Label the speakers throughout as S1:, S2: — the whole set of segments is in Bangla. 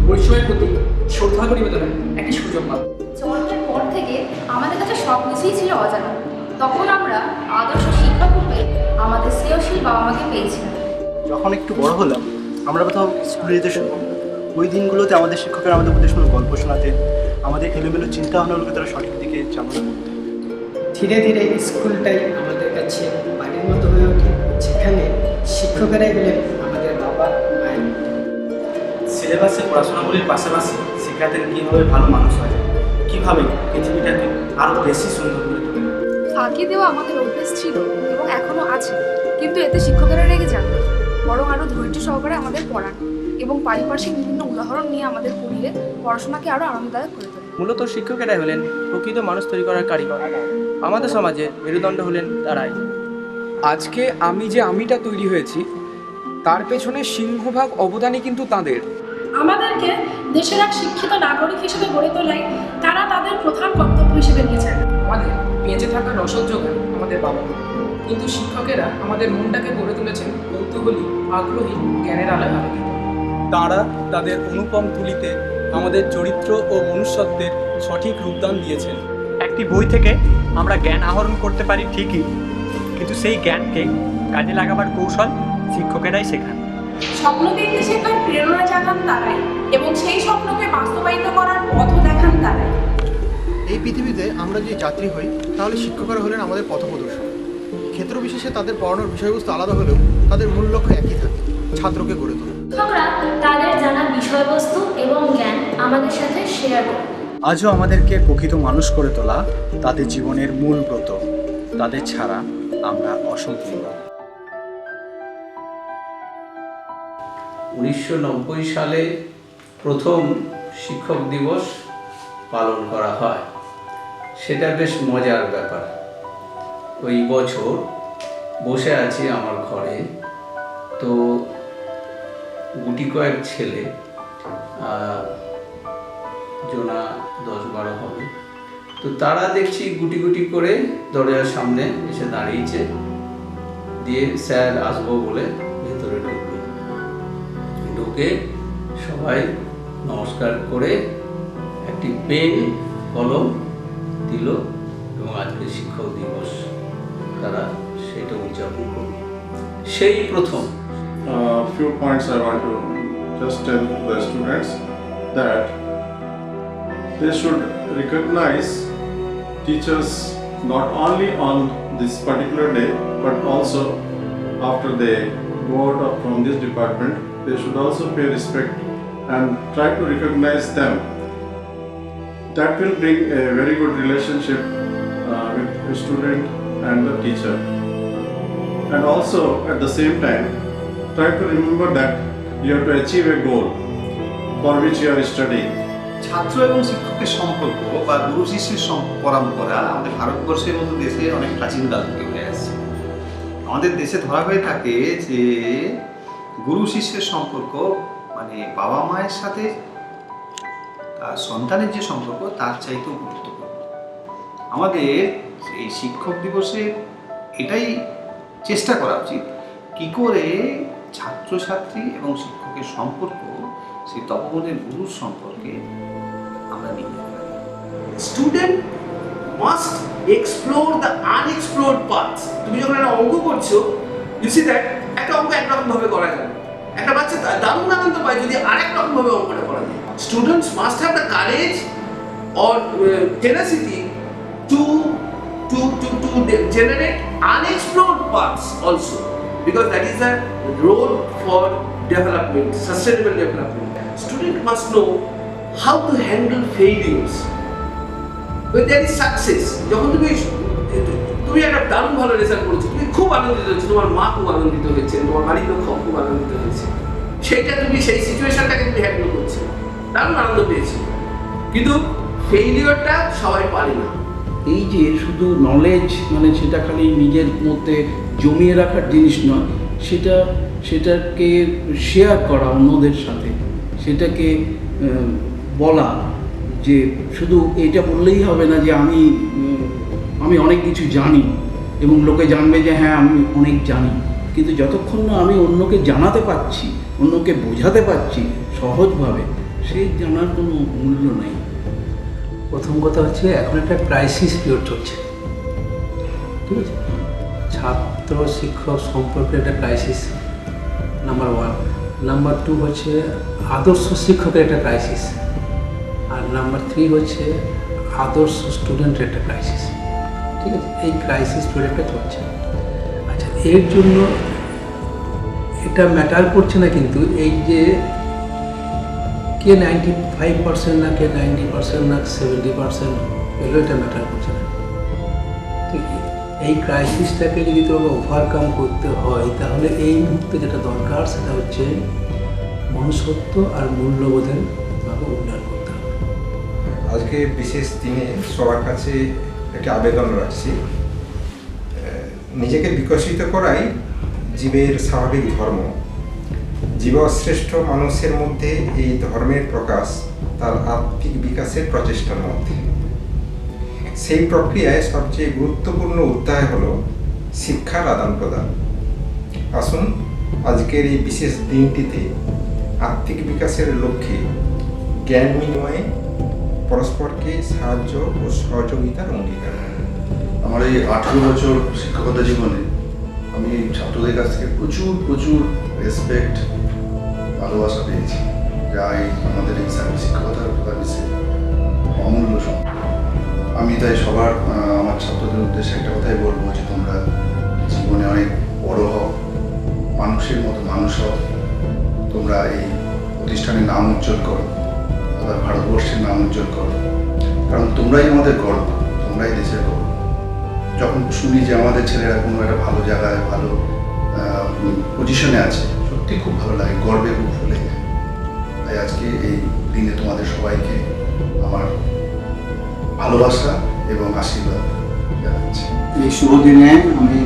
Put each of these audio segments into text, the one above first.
S1: পরিশ্রমের প্রতি শ্রদ্ধা নিবেদনের একটি সুযোগ পাব।
S2: জন্মের পর থেকে আমাদের কাছে সব কিছুই ছিল অজানা। তখন আমরা আদর্শ শিক্ষক রূপে আমাদের শ্রেয়শীল বাবা মাকে পেয়েছিলাম।
S3: যখন একটু বড় হলাম আমরা কোথাও স্কুলে যেতে শুরু করলাম। ওই দিনগুলোতে আমাদের শিক্ষকেরা আমাদের প্রতি কোনো গল্প শোনাতেন, আমাদের এলোমেলো চিন্তা ভাবনাগুলোকে তারা সঠিক দিকে চালনা করতেন।
S4: ধীরে ধীরে স্কুলটাই আমাদের কাছে বাড়ির মতো হয়ে ওঠে, যেখানে শিক্ষকেরাই হলেন আমাদের বাবা মায়ের।
S3: সিলেবাসে পড়াশোনাগুলির পাশাপাশি শেখাতেন কীভাবে ভালো মানুষ হয়, কীভাবে পৃথিবীটাকে আরও বেশি সুন্দর করে তোলে।
S5: ফাঁকি দেওয়া আমাদের অভ্যেস ছিল এবং এখনও আছে, কিন্তু এতে শিক্ষকেরা রেগে যান না, বরং আরও ধৈর্য সহকারে আমাদের পড়ান এবং পারিপার্শ্বিক বিভিন্ন উদাহরণ নিয়ে আমাদের পড়িয়ে পড়াশোনাকে আরও আনন্দদায়ক করে তোলে।
S6: মূলত শিক্ষকেরাই হলেন প্রকৃত মানুষ তৈরি করার কারিগর। আমাদের সমাজে মেরুদণ্ড হলেন তারাই।
S1: আজকে আমি যে আমিটা তৈরি হয়েছি তার পেছনে সিংহভাগ অবদানই কিন্তু তাদের।
S7: আমাদেরকে দেশের এক শিক্ষিত নাগরিক হিসেবে গড়ে তোলায় তারা তাদের প্রধান কর্তব্য হিসেবে নিয়েছেন।
S1: আমাদের বেঁচে থাকার রসদ যোগান আমাদের বাবা মা, কিন্তু শিক্ষকেরা আমাদের মনটাকে গড়ে তুলেছেন কৌতূহলী, আগ্রহী, জ্ঞানের আলোয় আলোকিত।
S8: তাঁরা তাদের অনুপম তুলিতে আমাদের চরিত্র ও মনুষ্যত্বের সঠিক রূপদান দিয়েছেন।
S9: একটি বই থেকে আমরা জ্ঞান আহরণ করতে পারি ঠিকই, কিন্তু সেই জ্ঞানকে কাজে লাগাবার কৌশল শিক্ষকেরাই শেখান।
S7: স্বপ্ন দেখতে শেখার প্রেরণা জাগান তারাই এবং সেই স্বপ্নকে বাস্তবায়িত করার পথও দেখান তারাই।
S10: এই পৃথিবীতে আমরা যে যাত্রী হই তাহলে শিক্ষকরা হলেন আমাদের পথপ্রদর্শক। ক্ষেত্র বিশেষে তাদের পড়ানোর বিষয়বস্তু আলাদা হলেও তাদের মূল লক্ষ্য একই থাকে, ছাত্রকে গড়ে তোলা।
S2: শিক্ষকরা তাদের জানা বিষয়বস্তু এবং জ্ঞান আমাদের সাথে শেয়ার করে।
S3: আজও আমাদেরকে প্রকৃত মানুষ করে তোলা তাদের জীবনের মূল ব্রত। তাদের ছাড়া আমরা অসম্পূর্ণ।
S11: 1990 সালে প্রথম শিক্ষক দিবস পালন করা হয়। সেটা বেশ মজার ব্যাপার। ওই বছর বসে আছি আমার ঘরে, তো গুটি কয়েক ছেলে, জোনা 10-12 হবে, তো তারা দেখছি গুটি গুটি করে দরজার সামনে এসে দাঁড়িয়েছে, দিয়ে স্যার আসবো বলে ভেতরে ঢুকে সবাই নমস্কার করে একটি পেন কলম দিল এবং আজকে শিক্ষক দিবস তারা সেটা উদযাপন করল। সেই প্রথম।
S12: Few points I want to just tell the students that they should recognize teachers not only on this particular day but also after they go out from this department. They should also pay respect and try to recognize them. That will bring a very good relationship with the student and the teacher. And also at the same time, try to remember that you have to achieve a goal for which you are studying.
S13: ছাত্র এবং শিক্ষকের সম্পর্ক বা গুরু শিষ্যের পরম্পরা আমাদের ভারতবর্ষের মতো দেশে অনেক প্রাচীনকাল থেকে হয়ে আসছে। আমাদের দেশে ধরা হয়ে থাকে যে গুরু শিষ্যের সম্পর্ক মানে বাবা মায়ের সাথে সন্তানের যে সম্পর্ক তার চাইতেও গুরুত্বপূর্ণ। আমাদের এই শিক্ষক দিবসে এটাই চেষ্টা করা উচিত কী করে ছাত্রছাত্রী এবং শিক্ষকের সম্পর্ক সেই তপবনের গুরুর সম্পর্কে আমরা নিয়ে যেতে পারি।
S14: Student must explore the unexplored paths. তুমি যখন একটা অঙ্ক করছো, ইউ সি দ্যাট একটা অঙ্ক একরকম ভাবে করা যায়, একটা বাচ্চা দারুণ আনন্দ পায় যদি আরেক রকম ভাবে অঙ্কটা করা যায়। Students must have the courage or tenacity to generate unexplored paths also, because that is the road for development, sustainable development. Student must know how to handle failures when there is success. যখন তুমি একটা দারুণ ভালো রেজাল্ট করেছো, তুমি খুব আনন্দিত হয়েছো, তোমার মা খুব আনন্দিত হয়েছে, তোমার বাড়ির লোক খুব আনন্দিত হয়েছে, সেইটা তুমি সেই সিচুয়েশনটাকে তুমি হ্যান্ডেল করছো, দারুণ আনন্দ পেয়েছো, কিন্তু ফেইলিওরটা সবাই পারে না।
S11: এই যে শুধু নলেজ মানে সেটা খালি নিজের মধ্যে জমিয়ে রাখার জিনিস নয়, সেটাকে শেয়ার করা অন্যদের সাথে, সেটাকে বলা যে শুধু এটা বললেই হবে না যে আমি অনেক কিছু জানি এবং লোকে জানবে যে হ্যাঁ আমি অনেক জানি, কিন্তু যতক্ষণ না আমি অন্যকে জানাতে পারছি, অন্যকে বোঝাতে পারছি সহজভাবে, সেই জানার কোনো মূল্য নেই।
S15: প্রথম কথা হচ্ছে এখন একটা ক্রাইসিস পিরিয়ড চলছে, ঠিক আছে? ছাত্র শিক্ষক সম্পর্কে একটা ক্রাইসিস, নাম্বার 1। নাম্বার 2 হচ্ছে আদর্শ শিক্ষকের একটা ক্রাইসিস, আর নাম্বার 3 হচ্ছে আদর্শ স্টুডেন্টের একটা ক্রাইসিস, ঠিক আছে? এই ক্রাইসিস পিরিয়ডটা চলছে। আচ্ছা, এর জন্য এটা ম্যাটার করছে না, কিন্তু এই যে কে 95% না কে 90% না 70% এগুলো এটা ম্যাটার করছে না। ঠিক, এই ক্রাইসিসটাকে যদি তোমাকে ওভারকাম করতে হয় তাহলে এই মুহূর্তে যেটা দরকার সেটা হচ্ছে মনুষ্যত্ব আর মূল্যবোধের তোমাকে উন্নয়ন করতে হবে।
S16: আজকে বিশেষ দিনে সবার কাছে একটি আবেদন রাখছি, নিজেকে বিকশিত করাই জীবের স্বাভাবিক ধর্ম। জীবশ্রেষ্ঠ মানুষের মধ্যে এই ধর্মের প্রকাশ তার আত্মিক বিকাশের প্রচেষ্টার মধ্যে। সেই প্রক্রিয়ায় সবচেয়ে গুরুত্বপূর্ণ অধ্যায় হল শিক্ষার আদান প্রদান। আসুন আজকের এই বিশেষ দিনটিতে আত্মিক বিকাশের লক্ষ্যে জ্ঞান বিনিময়ে পরস্পরকে সাহায্য ও সহযোগিতার অঙ্গীকার।
S17: আমার এই 18 বছর শিক্ষকতা জীবনে আমি ছাত্রদের কাছ থেকে প্রচুর রেসপেক্ট, ভালোবাসা পেয়েছি, যা এই আমাদের এই শিক্ষকতার সার্ভিসে অমূল্য সম্পদ। আমি তাই সবার আমার ছাত্রদের উদ্দেশ্যে একটা কথাই বলবো যে তোমরা জীবনে অনেক বড় হও, মানুষের মতো মানুষ হও, তোমরা এই প্রতিষ্ঠানের নাম উজ্জ্বল করো, তথা ভারতবর্ষের নাম উজ্জ্বল করো, কারণ তোমরাই আমাদের গর্ব, তোমরাই দেশের গর্ব। যখন শুনি যে আমাদের ছেলেরা কোনো একটা ভালো জায়গায় ভালো পজিশনে আছে, সত্যি খুব ভালো লাগে, গর্বে খুব ফুলে যায়। তাই আজকে এই দিনে তোমাদের সবাইকে আমার ভালোবাসা এবং আশীর্বাদ জানাচ্ছি।
S18: এই শুভ দিনে আমি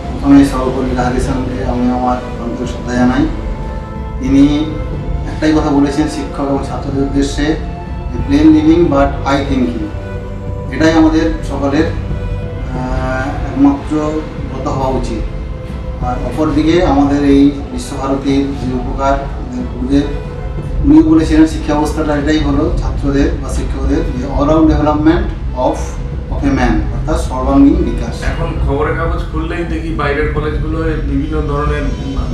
S18: প্রথমে সভাপতি রাজেশনকে আমি আমার আন্তরিক শ্রদ্ধা জানাই। তিনি একটাই কথা বলেছেন শিক্ষক এবং ছাত্রদের উদ্দেশ্যে, plain living but high thinking. এটাই আমাদের সকলের একমাত্র ব্রত হওয়া উচিত। আর অপরদিকে আমাদের এই বিশ্বভারতীর যে উপকার গুরুদেব উনিও বলেছিলেন শিক্ষা ব্যবস্থাটা এটাই হলো ছাত্রদের বা শিক্ষকদের যে all-round development of a man, অর্থাৎ সর্বাঙ্গীন বিকাশ।
S19: এখন খবরের কাগজ খুললেই দেখি বাইরের কলেজগুলোয় বিভিন্ন ধরনের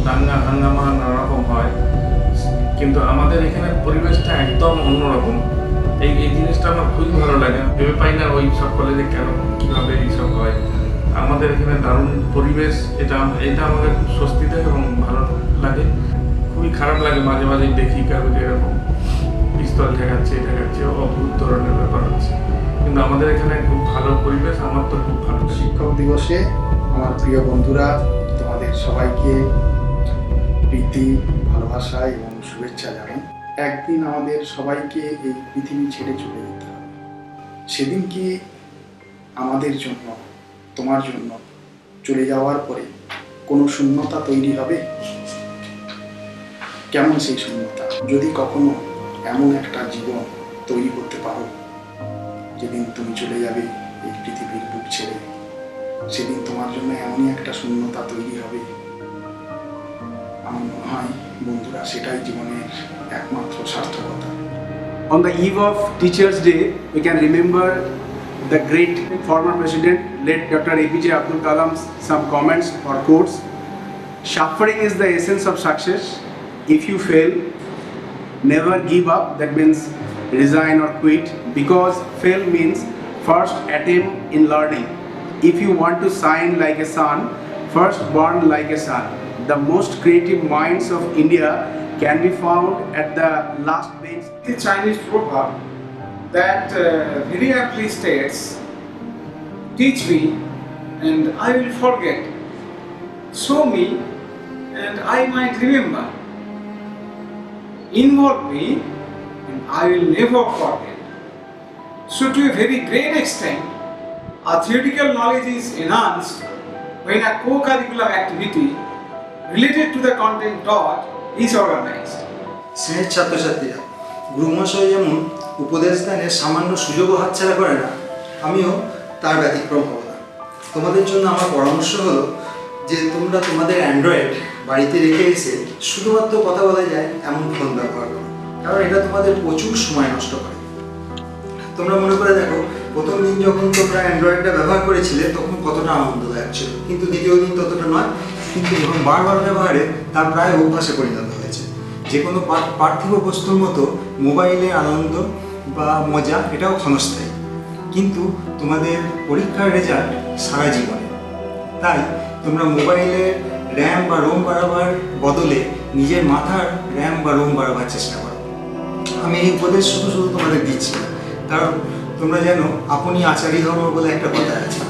S19: দাঙ্গা হাঙ্গামা নানা রকম হয়, কিন্তু আমাদের এখানে পরিবেশটা একদম অন্যরকম। এই জিনিসটা আমার খুবই ভালো লাগে। ভেবে পাই না ওই সব কলেজে কেন কীভাবে এইসব হয়। আমাদের এখানে দারুণ পরিবেশ, এটা আমাদের স্বস্তি দেয় এবং ভালো লাগে। খুবই খারাপ লাগে মাঝে মাঝে দেখি কাগজে এরকম পিস্তল ঠেকাচ্ছে অদ্ভুত ধরনের ব্যাপার হচ্ছে, কিন্তু আমাদের এখানে খুব ভালো পরিবেশ। আমার তো খুব ভালো।
S20: শিক্ষক দিবসে আমার প্রিয় বন্ধুরা, তোমাদের সবাইকে প্রীতি, ভালোবাসা এবং শুভেচ্ছা জানাই। একদিন আমাদের সবাইকে এই পৃথিবী ছেড়ে চলে যেতে হবে। সেদিন কি আমাদের জন্য, তোমার জন্য চলে যাওয়ার পরে কোনো শূন্যতা তৈরি হবে? কেমন সেই শূন্যতা? যদি কখনো এমন একটা জীবন তৈরি করতে পারো যেদিন তুমি চলে যাবে এই পৃথিবীর বুক ছেড়ে, সেদিন তোমার জন্য এমনই একটা শূন্যতা তৈরি হবে, আমার মনে হয় বন্ধুরা সেটাই জীবনের একমাত্র সার্থকতা।
S21: On the eve of Teachers' Day, we can remember the great former president, late Dr. APJ Abdul Kalam's some comments or quotes. Suffering is the essence of success. If you fail, never give up. That means resign or quit, because fail means first attempt in learning. If you want to shine like a sun, first burn like a sun. The most creative minds of India can be found at the last bench.
S20: The Chinese proverb that very aptly states, "Teach me and I will forget. Show me and I might remember. Involve me and I will never forget." So to a very great extent, our theoretical knowledge is enhanced when a co-curricular activity related to the content taught is organized.
S22: স্নেহের ছাত্রছাত্রীরা, গুরুমশাই যেমন উপদেশ দানের সামান্য সুযোগও হাতছাড়া করে না, আমিও তার ব্যতিক্রম হব না। তোমাদের জন্য আমার পরামর্শ হলো যে তোমরা তোমাদের অ্যান্ড্রয়েড বাড়িতে রেখে এসে শুধুমাত্র কথা বলা যায় এমন ফোন ব্যবহার করো। কারণ এটা তোমাদের প্রচুর সময় নষ্ট করে। তোমরা মনে করে দেখো, প্রথম দিন যখন তোমরা অ্যান্ড্রয়েডটা ব্যবহার করেছিলে তখন কতটা আনন্দদায়ক ছিল, কিন্তু দ্বিতীয় দিন ততটা নয়। কিন্তু যখন বারবার ব্যবহারে তার প্রায় অভ্যাসে পরিণত হয়েছে। যে কোনো পার্থিব বস্তুর মতো মোবাইলের আনন্দ বা মজা এটাও ক্ষণস্থায়ী, কিন্তু তোমাদের পরীক্ষার রেজাল্ট সারা জীবনে। তাই তোমরা মোবাইলের র্যাম বা রোম বাড়াবার বদলে নিজের মাথার র্যাম বা রোম বাড়াবার চেষ্টা করো। আমি এই উপদেশ শুধু তোমাদের দিচ্ছি না, কারণ তোমরা জানো আপনি আচারী ধর্ম বলে একটা কথা আছে।